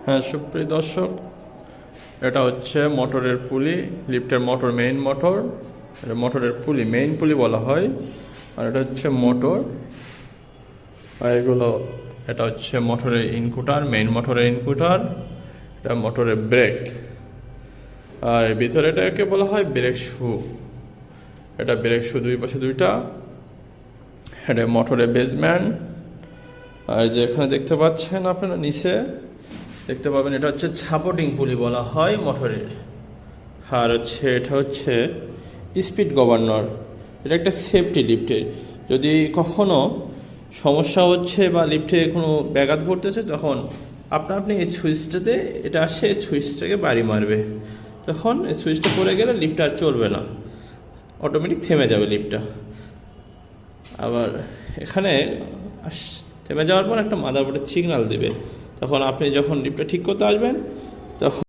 হ্যাঁ সুপ্রিয় দর্শক, এটা হচ্ছে মোটরের পুলি, লিফটের মোটর, মেইন মোটর। এটা মোটরের পুলি, মেইন পুলি বলা হয়। আর এটা হচ্ছে মোটর, আর এগুলো, এটা হচ্ছে মোটরের ইনকুটার, মেইন মোটরের ইনকুটার। এটা মোটরের ব্রেক, আর ভিতরে এটাকে বলা হয় ব্রেক শু। এটা ব্রেক শু, দুই পাশে দুইটা। এটা মোটরের বেসমেন্ট। আর যে এখানে দেখতে পাচ্ছেন আপনারা নিচে দেখতে পাবেন, এটা হচ্ছে সাপোর্টিং পুলি বলা হয় মোটরের। আর হচ্ছে এটা হচ্ছে স্পিড গভর্নর। এটা একটা সেফটি লিফটের। যদি কখনো সমস্যা হচ্ছে বা লিফটে কোনো ব্যাঘাত ঘটতেছে, তখন আপনি এই সুইচটাতে, এটা আসে সুইচটাকে বাড়ি মারবে, তখন এই সুইচটা পড়ে গেলে লিফটটা আর চলবে না, অটোমেটিক থেমে যাবে লিফটটা। আবার এখানে থেমে যাওয়ার পর একটা মাদারবোর্ডের সিগন্যাল দেবে, তখন আপনি যখন লিফটটা ঠিক করতে আসবেন তখন